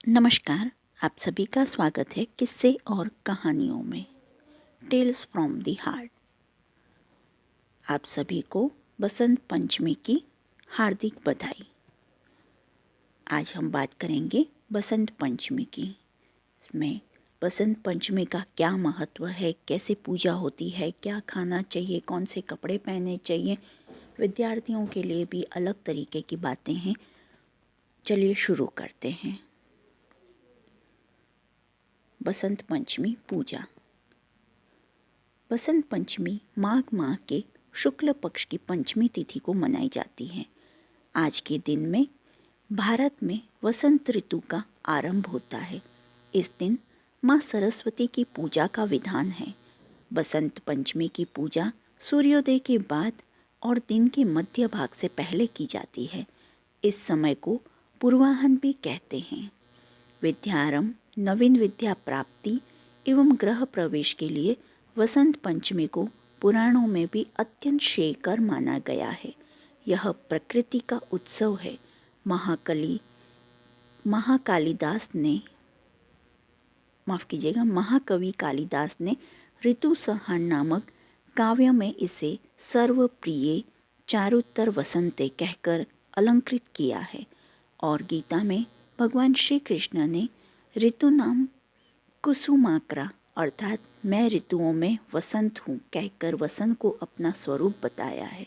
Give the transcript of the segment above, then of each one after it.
नमस्कार। आप सभी का स्वागत है किस्से और कहानियों में टेल्स फ्रॉम द हार्ट। आप सभी को बसंत पंचमी की हार्दिक बधाई। आज हम बात करेंगे बसंत पंचमी की। इसमें बसंत पंचमी का क्या महत्व है, कैसे पूजा होती है, क्या खाना चाहिए, कौन से कपड़े पहनने चाहिए, विद्यार्थियों के लिए भी अलग तरीके की बातें हैं। चलिए शुरू करते हैं। बसंत पंचमी पूजा। बसंत पंचमी माघ माह के शुक्ल पक्ष की पंचमी तिथि को मनाई जाती है। आज के दिन में भारत में वसंत ऋतु का आरंभ होता है। इस दिन माँ सरस्वती की पूजा का विधान है। बसंत पंचमी की पूजा सूर्योदय के बाद और दिन के मध्य भाग से पहले की जाती है। इस समय को पूर्वाहन भी कहते हैं। विद्यारंभ, नवीन विद्या प्राप्ति एवं गृह प्रवेश के लिए वसंत पंचमी को पुराणों में भी अत्यंत श्रेयकर माना गया है। यह प्रकृति का उत्सव है। महाकवि कालिदास ने ऋतुसंहार नामक काव्य में इसे सर्वप्रिय चारुत्तर वसंते कहकर अलंकृत किया है। और गीता में भगवान श्री कृष्ण ने ऋतु नाम कुसुमाकरा अर्थात मैं ऋतुओं में वसंत हूँ कहकर वसंत को अपना स्वरूप बताया है।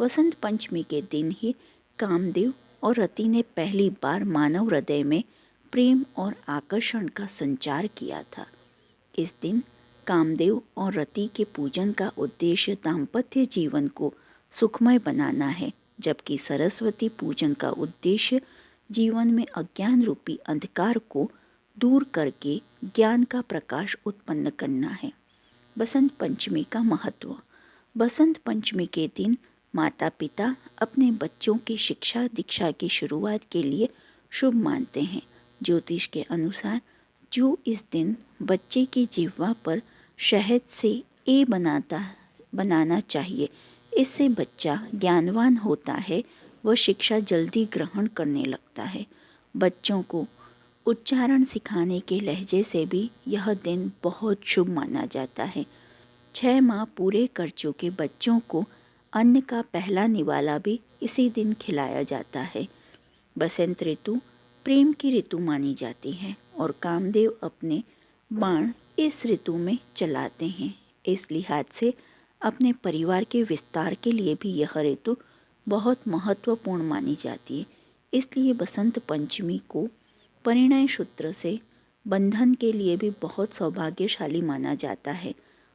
वसंत पंचमी के दिन ही कामदेव और रति ने पहली बार मानव हृदय में प्रेम और आकर्षण का संचार किया था। इस दिन कामदेव और रति के पूजन का उद्देश्य दाम्पत्य जीवन को सुखमय बनाना है, जबकि सरस्वती पूजन का उद्देश्य जीवन में अज्ञान रूपी अंधकार को दूर करके ज्ञान का प्रकाश उत्पन्न करना है। बसंत पंचमी का महत्व। बसंत पंचमी के दिन माता पिता अपने बच्चों की शिक्षा दीक्षा की शुरुआत के लिए शुभ मानते हैं। ज्योतिष के अनुसार जो इस दिन बच्चे की जिह्वा पर शहद से ए बनाना चाहिए, इससे बच्चा ज्ञानवान होता है, वह शिक्षा जल्दी ग्रहण करने लगता है। बच्चों को उच्चारण सिखाने के लहजे से भी यह दिन बहुत शुभ माना जाता है। 6 माह पूरे कर चुके बच्चों को अन्न का पहला निवाला भी इसी दिन खिलाया जाता है। बसंत ऋतु प्रेम की ऋतु मानी जाती है और कामदेव अपने बाण इस ऋतु में चलाते हैं। इस लिहाज से अपने परिवार के विस्तार के लिए भी यह ऋतु बहुत महत्वपूर्ण मानी जाती है। इसलिए बसंत पंचमी को परिणय सूत्र से बंधन के लिए भी बहुत सौभाग्यशाली माना जाता है।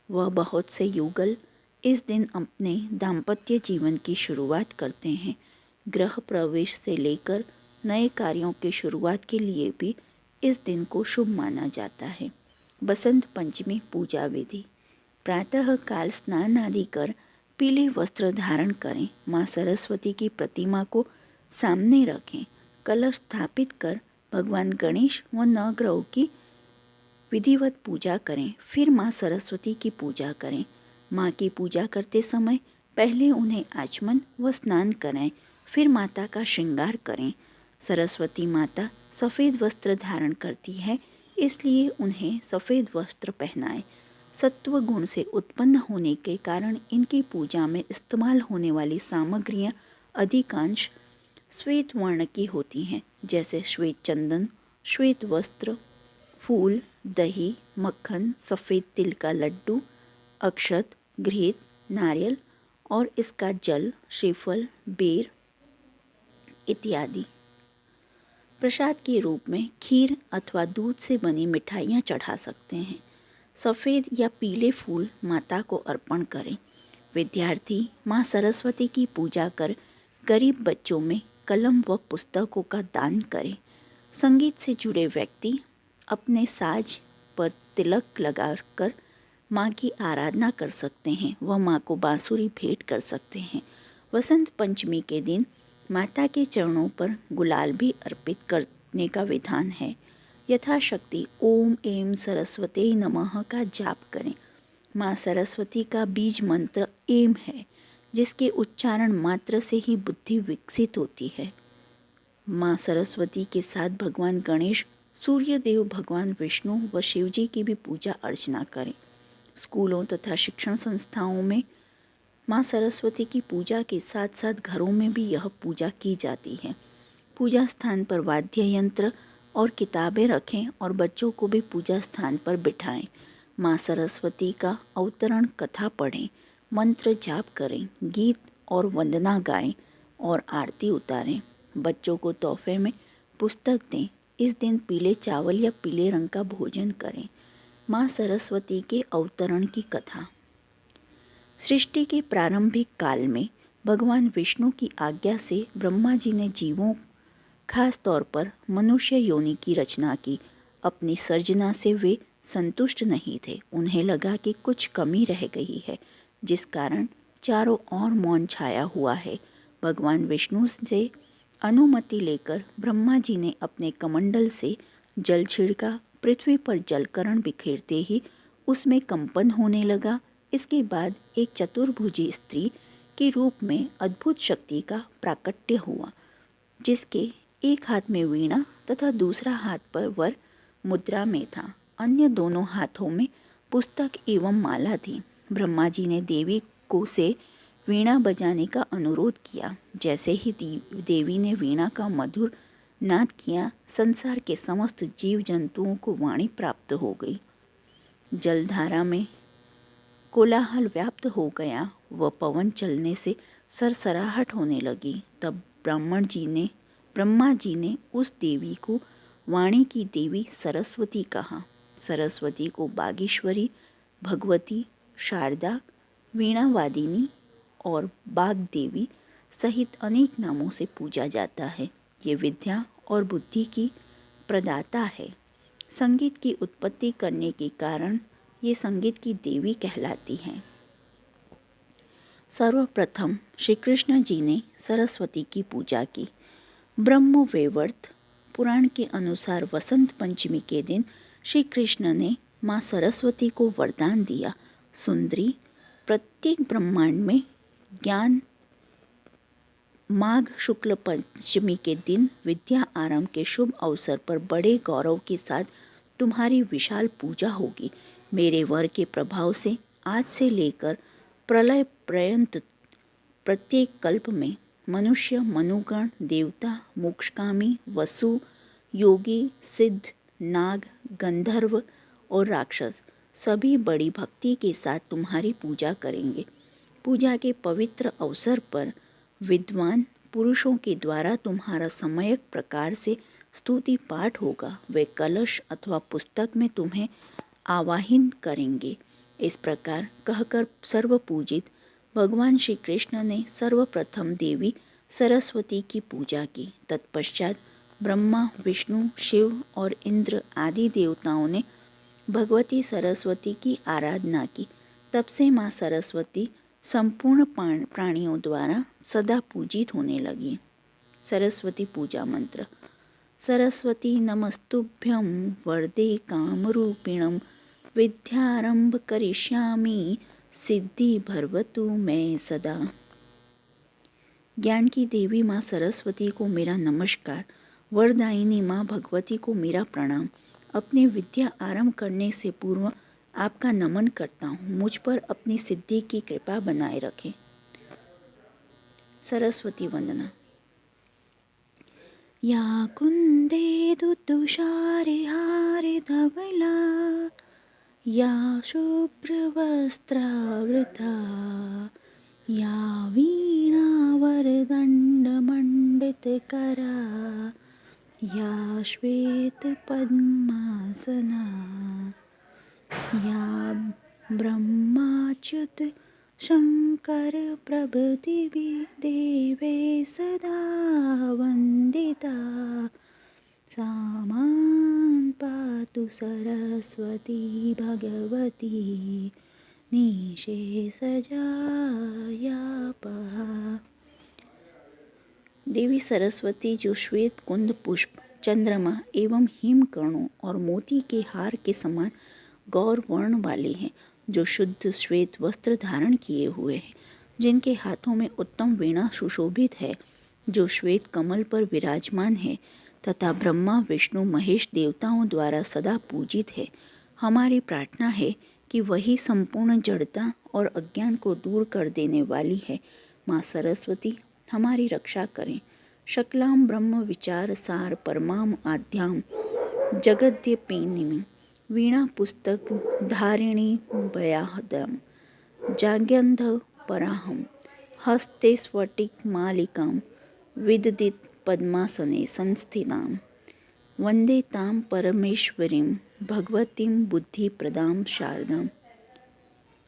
वह बहुत से युगल इस दिन अपने दाम्पत्य जीवन की शुरुआत करते हैं। गृह प्रवेश से लेकर नए कार्यों की शुरुआत के लिए भी इस दिन को शुभ माना जाता है। बसंत पंचमी पूजा विधि। प्रातः काल स्नान आदि कर पीले वस्त्र धारण करें। माँ सरस्वती की प्रतिमा को सामने रखें। कलश स्थापित कर भगवान गणेश व नवग्रहों की विधिवत पूजा करें। फिर माँ सरस्वती की पूजा करें। माँ की पूजा करते समय पहले उन्हें आचमन व स्नान कराएं, फिर माता का श्रृंगार करें। सरस्वती माता सफ़ेद वस्त्र धारण करती है, इसलिए उन्हें सफ़ेद वस्त्र पहनाएं। सत्व गुण से उत्पन्न होने के कारण इनकी पूजा में इस्तेमाल होने वाली सामग्रियाँ अधिकांश श्वेत वर्ण की होती हैं, जैसे श्वेत चंदन, श्वेत वस्त्र, फूल, दही, मक्खन, सफ़ेद तिल का लड्डू, अक्षत, घृत, नारियल और इसका जल, श्रीफल, बेर इत्यादि। प्रसाद के रूप में खीर अथवा दूध से बनी मिठाइयाँ चढ़ा सकते हैं। सफ़ेद या पीले फूल माता को अर्पण करें। विद्यार्थी माँ सरस्वती की पूजा कर गरीब बच्चों में कलम व पुस्तकों का दान करें। संगीत से जुड़े व्यक्ति अपने साज पर तिलक लगाकर माँ की आराधना कर सकते हैं। वह माँ को बांसुरी भेंट कर सकते हैं। वसंत पंचमी के दिन माता के चरणों पर गुलाल भी अर्पित करने का विधान है। यथाशक्ति ओम ऐं सरस्वते नमः का जाप करें। माँ सरस्वती का बीज मंत्र ऐं है, जिसके उच्चारण मात्र से ही बुद्धि विकसित होती है। माँ सरस्वती के साथ भगवान गणेश, सूर्य देव, भगवान विष्णु व शिव जी की भी पूजा अर्चना करें। स्कूलों तथा शिक्षण संस्थाओं में माँ सरस्वती की पूजा के साथ साथ घरों में भी यह पूजा की जाती है। पूजा स्थान पर वाद्य यंत्र और किताबें रखें और बच्चों को भी पूजा स्थान पर बिठाएं। माँ सरस्वती का अवतरण कथा पढ़ें, मंत्र जाप करें, गीत और वंदना गाएं और आरती उतारें। बच्चों को तोहफे में पुस्तक दें। इस दिन पीले चावल या पीले रंग का भोजन करें। माँ सरस्वती के अवतरण की कथा। सृष्टि के प्रारंभिक काल में भगवान विष्णु की आज्ञा से ब्रह्मा जी ने जीवों, खास तौर पर मनुष्य योनि की रचना की। अपनी सर्जना से वे संतुष्ट नहीं थे। उन्हें लगा कि कुछ कमी रह गई है, जिस कारण चारों ओर मौन छाया हुआ है। भगवान विष्णु से अनुमति लेकर ब्रह्मा जी ने अपने कमंडल से जल छिड़का। पृथ्वी पर जलकरण बिखेरते ही उसमें कंपन होने लगा। इसके बाद एक चतुर्भुजी स्त्री के रूप में अद्भुत शक्ति का प्राकट्य हुआ, जिसके एक हाथ में वीणा तथा दूसरा हाथ पर वर मुद्रा में था। अन्य दोनों हाथों में पुस्तक एवं माला थी। ब्रह्मा जी ने देवी को से वीणा बजाने का अनुरोध किया। जैसे ही देवी ने वीणा का मधुर नाद किया, संसार के समस्त जीव जंतुओं को वाणी प्राप्त हो गई। जलधारा में कोलाहल व्याप्त हो गया व पवन चलने से सरसराहट होने लगी। तब ब्रह्मा जी ने उस देवी को वाणी की देवी सरस्वती कहा। सरस्वती को बागेश्वरी, भगवती, शारदा, वीणावादिनी और बाग देवी सहित अनेक नामों से पूजा जाता है। ये विद्या और बुद्धि की प्रदाता है। संगीत की उत्पत्ति करने के कारण ये संगीत की देवी कहलाती हैं। सर्वप्रथम श्री कृष्ण जी ने सरस्वती की पूजा की। ब्रह्मवैवर्त पुराण के अनुसार वसंत पंचमी के दिन श्री कृष्ण ने माँ सरस्वती को वरदान दिया, सुंदरी, प्रत्येक ब्रह्मांड में ज्ञान। माघ शुक्ल पंचमी के दिन विद्या आरंभ के शुभ अवसर पर बड़े गौरव के साथ तुम्हारी विशाल पूजा होगी। मेरे वर के प्रभाव से आज से लेकर प्रलय पर्यंत प्रत्येक कल्प में मनुष्य, मनुगण, देवता, मोक्षकामी, वसु, योगी, सिद्ध, नाग, गंधर्व और राक्षस सभी बड़ी भक्ति के साथ तुम्हारी पूजा करेंगे। पूजा के पवित्र अवसर पर विद्वान पुरुषों के द्वारा तुम्हारा सम्यक प्रकार से स्तुति पाठ होगा। वे कलश अथवा पुस्तक में तुम्हें आवाहित करेंगे। इस प्रकार कहकर सर्वपूजित भगवान श्री कृष्ण ने सर्वप्रथम देवी सरस्वती की पूजा की। तत्पश्चात ब्रह्मा, विष्णु, शिव और इंद्र आदि देवताओं ने भगवती सरस्वती की आराधना की। तब से माँ सरस्वती संपूर्ण प्राणियों द्वारा सदा पूजित होने लगी। सरस्वती पूजा मंत्र। सरस्वती नमस्तुभ्यं वरदे कामरूपिणं विद्यारंभ करिष्यामि सिद्धि भरवतु मैं सदा। ज्ञान की देवी माँ सरस्वती को मेरा नमस्कार। वरदायिनी माँ भगवती को मेरा प्रणाम। अपनी विद्या आरंभ करने से पूर्व आपका नमन करता हूँ। मुझ पर अपनी सिद्धि की कृपा बनाए रखें। सरस्वती वंदना। या कुंदे दुतुषारे हारे धवला या शुभ्रवस्त्रावृता या वीणावरदण्डमण्डितकरा या श्वेतपद्मासना या ब्रह्माच्युत शंकर प्रभृति देवे सदा वंदिता सा मां पातु सरस्वती भगवती निशेषजायापहा। देवी सरस्वती जो श्वेत कुंद पुष्प, चंद्रमा एवं हिमकणों और मोती के हार के समान गौर वर्ण वाले हैं, जो शुद्ध श्वेत वस्त्र धारण किए हुए हैं, जिनके हाथों में उत्तम वीणा सुशोभित है, जो श्वेत कमल पर विराजमान है तथा ब्रह्मा विष्णु महेश देवताओं द्वारा सदा पूजित है। हमारी प्रार्थना है कि वही संपूर्ण जड़ता और अज्ञान को दूर कर देने वाली है। माँ सरस्वती हमारी रक्षा करें। शकलाम ब्रह्म विचार सार परमाम आद्याम जगद्यपिनी वीणा पुस्तक धारिणी भयाहदम जाग्यंध पराहम हस्ते स्फटिक मालिकां विददित पद्मासने संस्थितां वंदे तां परमेश्वरीं भगवतीं बुद्धिप्रदां शारदां।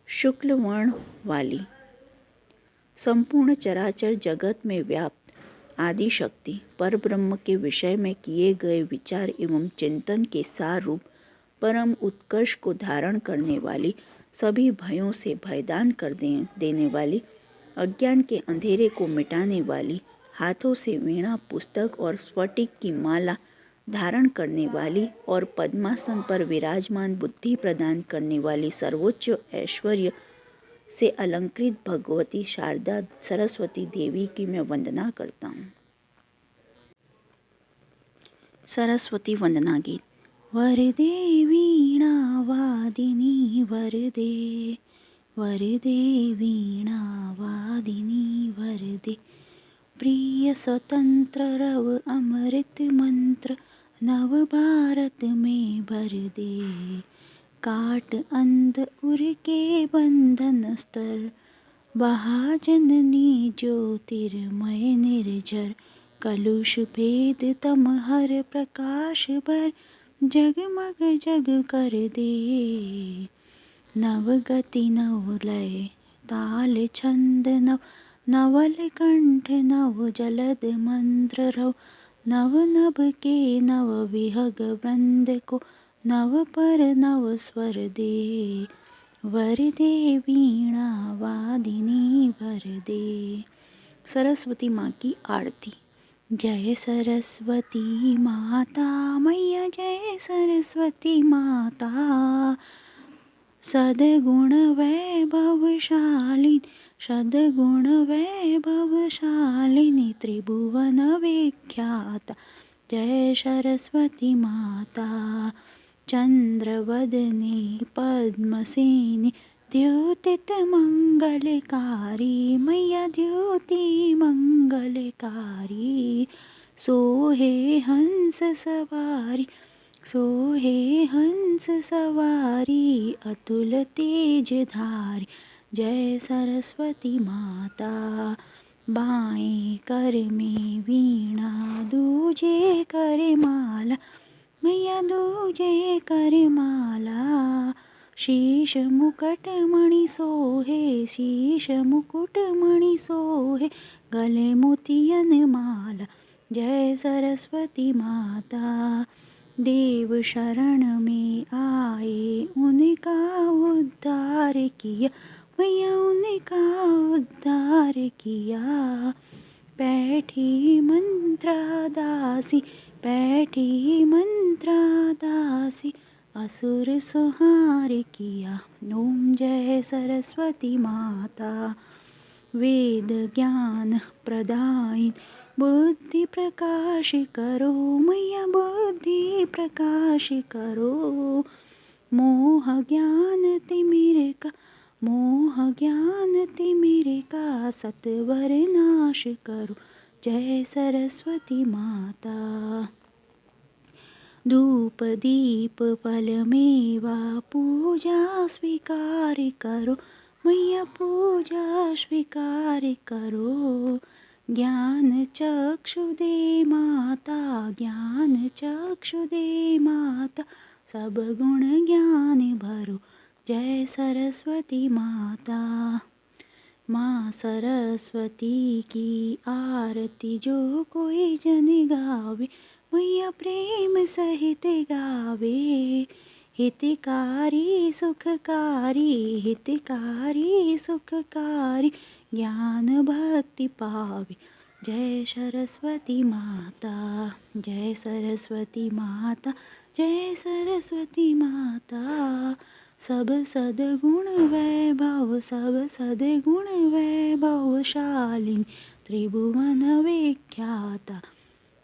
शुक्ल वर्ण वाली संपूर्ण चराचर जगत में व्याप्त आदि शक्ति परब्रह्म के विषय में किए गए विचार एवं चिंतन के सार रूप परम उत्कर्ष को धारण करने वाली, सभी भयों से भयदान कर देने वाली, अज्ञान के अंधेरे को मिटाने वाली, हाथों से वीणा पुस्तक और स्फटिक की माला धारण करने वाली और पद्मासन पर विराजमान बुद्धि प्रदान करने वाली सर्वोच्च ऐश्वर्य से अलंकृत भगवती शारदा सरस्वती देवी की मैं वंदना करता हूँ। सरस्वती वंदना गीत। वरदे वीणा वादिनी वरदे, वरदे वीणा वादिनी वरदे, प्रिय स्वतंत्र रव अमृत मंत्र नव भारत में भर दे, काट अंध उर के बंधन स्तर, महाजननी ज्योतिर्मय निर्झर, कलुष भेद तम हर प्रकाश भर, जगमग जग कर दे, नव गति नव लय ताल छंद नव, नवल कंठ नव जलद मंत्र रव, नव नभ के नव विहग वृंद को, नव पर नव स्वर दे, वरदे वीणा वादिनी वरदे। सरस्वती माँ की आरती। जय सरस्वती माता मैया, जय सरस्वती माता, सद्गुण वैभवशालिनी, सद्गुण वैभवशालिनी त्रिभुवन विख्याता, जय सरस्वती माता, चंद्रवदने पद्मसेनी, द्योतित मंगलकारी मैया, द्योति मंगलकारी, सोहे हंस सवारी, सोहे हंस सवारी, अतुल तेज धारी, जय सरस्वती माता, बाएं कर में वीणा दूजे कर माला मैया, दूजे कर माला, शीश मुकुट मणि सोहे, शीश मुकुट मणि सोहे, गले मोतियन माला, जय सरस्वती माता, देव शरण में आए उनका उद्धार किया मैया, उनका उद्धार किया, बैठी मंत्रा दासी, बैठी मंत्रा दासी, असुर संहार किया, ओम जय सरस्वती माता, वेद ज्ञान प्रदायिनी, बुद्धि प्रकाश करो मैया, बुद्धि प्रकाश करो, मोह ज्ञान तिमिर का, मोह ज्ञान तिमिर का, सत्वर नाश करो, जय सरस्वती माता, धूप दीप फल मेवा पूजा स्वीकार करो मैया, पूजा स्वीकार करो, ज्ञान चक्षु दे माता, ज्ञान चक्षु दे माता, सब गुण ज्ञान भरो, जय सरस्वती माता, माँ सरस्वती की आरती जो कोई जन गावे मैया, प्रेम सहित गावे, हितकारी सुखकारी, हितकारी सुखकारी, ज्ञान भक्ति पावे, जय सरस्वती माता, जय सरस्वती माता, जय सरस्वती माता, सब सद्गुण वैभव, सब सद्गुण वैभवशालिनी त्रिभुवन विख्याता,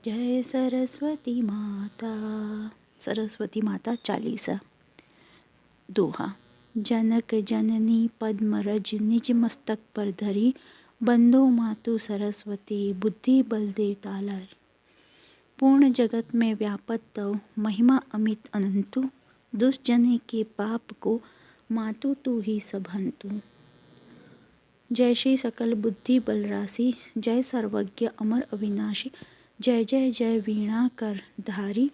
जय सरस्वती माता। सरस्वती माता चालीसा। दोहा। जनक जननी पद्मरज निज मस्तक पर धरी, बंदो मातु सरस्वती बुद्धि बल देवता लाई। पूर्ण जगत में व्यापत तव महिमा अमित अनंतु, दुष्जने के पाप को मातु तू ही सब हंतु। जय श्री सकल बुद्धि बल राशि, जय सर्वज्ञ अमर अविनाशी, जय जय जय वीणा कर धारी,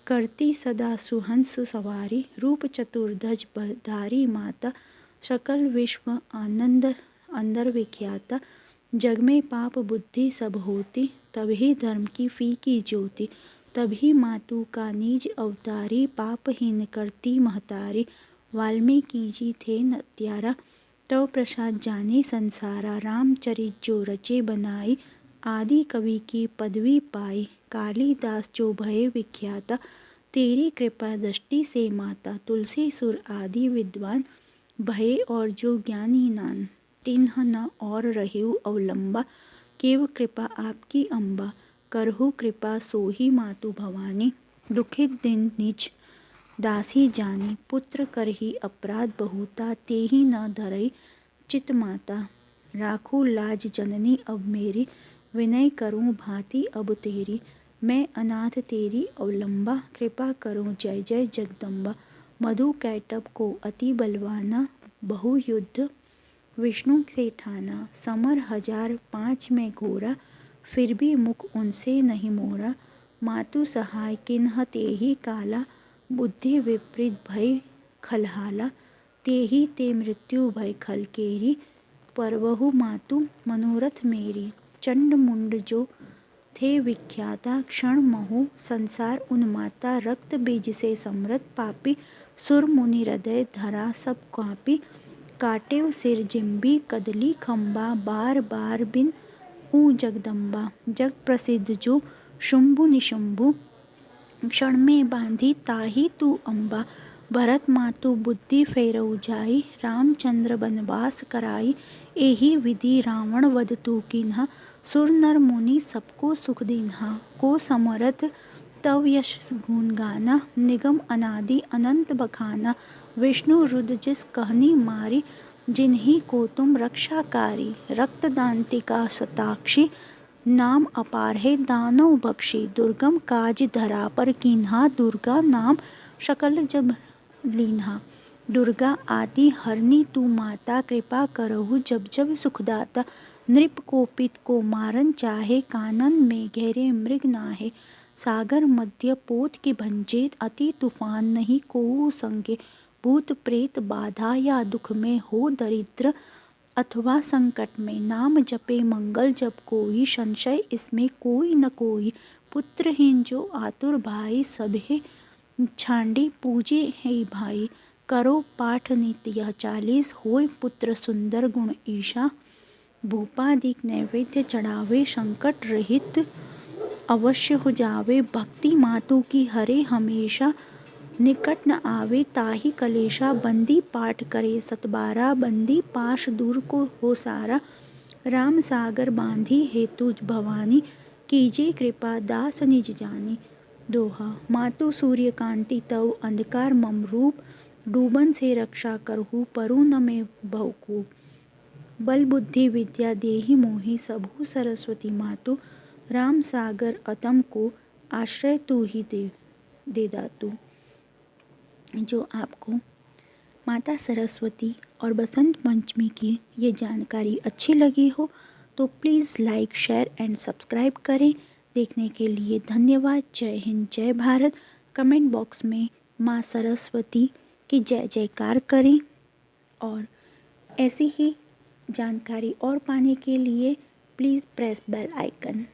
करती सदा सुहंस सवारी। रूप चतुर्धज धारी माता, सकल विश्व आनंद अंदर विख्याता। जग में पाप बुद्धि सब होती, तभी धर्म की फीकी ज्योति। तभी मातु का निज अवतारी, पापहीन करती महतारी। वाल्मीकि जी थे नत्यारा, तव प्रसाद जाने संसारा। रामचरित जो रचे बनाई, आदि कवि की पदवी पाई। कालिदास जो भये विख्याता, तेरी कृपा दृष्टि से माता। तुलसी सुर आदि विद्वान, भये और जो ज्ञानी नान। तिन्ह न और रहेउ अवलंबा, केव कृपा आपकी अम्बा। करहु कृपा सोही मातु भवानी, दुखित दिन निज दासी जानी। पुत्र करही अपराध बहुता, तेहि न धरई चित माता। राखू लाज जननी अब मेरी, विनय करूं भांति अब तेरी। मैं अनाथ तेरी अवलंबा, कृपा करो जय जय जगदम्बा। मधु कैटभ को अति बलवाना, बहु युद्ध विष्णु से ठाना। समर 1005 में घोरा, फिर भी मुख उनसे नहीं मोरा। मातु सहाय किन्ह तेहि काला, बुद्धि विपरीत भय खलहाला। तेहि ते मृत्यु भय खल केरी, परवहु मातु मनोरथ मेरी। चंड मुंड जो थे विख्याता, क्षण महु संसार उन्माता। रक्त बीज से समृत पापी, सुर मुनि हृदय धरा सब कापी। काटेव सिर जिम्बी कदली खंबा, बार बार बिन ऊ जगदम्बा। जग प्रसिद्ध जो शुंभु निशुंभु, क्षण में बांधी ताही तू अम्बा। भरत मातु बुद्धि फेरउ जाई, रामचंद्र बनवास कराई। एहि विधि रावण वध तू कीन्हा, सुर नर मुनि सबको सुख दीन्हा। को समरथ तव यश गुण गाना, निगम अनादि अनंत बखाना। विष्णु रुद्र जिस कहनी मारी, जिन्हीं को तुम रक्षाकारी। रक्त दांतिका शताक्षी, नाम अपार है दानव बख्शी। दुर्गम काज धरा पर कीन्हा, दुर्गा नाम सकल जब लीन्हा। दुर्गा आदि हरनी तू माता, कृपा करहु जब जब सुखदाता। नृप को पित को मारन चाहे, कानन में गहरे मृग नाहे। सागर मध्य पोत की भंजेत, अति तूफान नहीं कोउ संगे। भूत प्रेत बाधा या दुख में, हो दरिद्र अथवा संकट में। नाम जपे मंगल जब कोई, संशय इसमें कोई न कोई। पुत्रहीन जो आतुर भाई, सभे छांडी पूजे है भाई। करो पाठ नित्य यह 40, होय पुत्र सुंदर गुण ईशा। भूपादिक नैवेद्य चढ़ावे, संकट रहित अवश्य हो जावे। भक्ति मातु की हरे हमेशा, निकट न आवे ताहि कलेशा। बंदी पाठ करे 712, बंदी पाश दूर को हो सारा। राम सागर बांधी हेतु भवानी, कीजे कृपा दास निज जानी। दोहा। मातु सूर्य कांति तव अंधकार मम रूप, डूबन से रक्षा करहु परु न मैं भवकूप। बल बुद्धि विद्या देहि मोहि, सबहु सरस्वती मातु। राम सागर अतम को आश्रय तू ही दे दातु। जो आपको माता सरस्वती और बसंत पंचमी की ये जानकारी अच्छी लगी हो तो please like share and subscribe करें। देखने के लिए धन्यवाद। जय हिंद जय भारत। कमेंट बॉक्स में माँ सरस्वती की जय जयकार करें और ऐसी ही जानकारी और पाने के लिए प्लीज़ प्रेस बेल आइकन।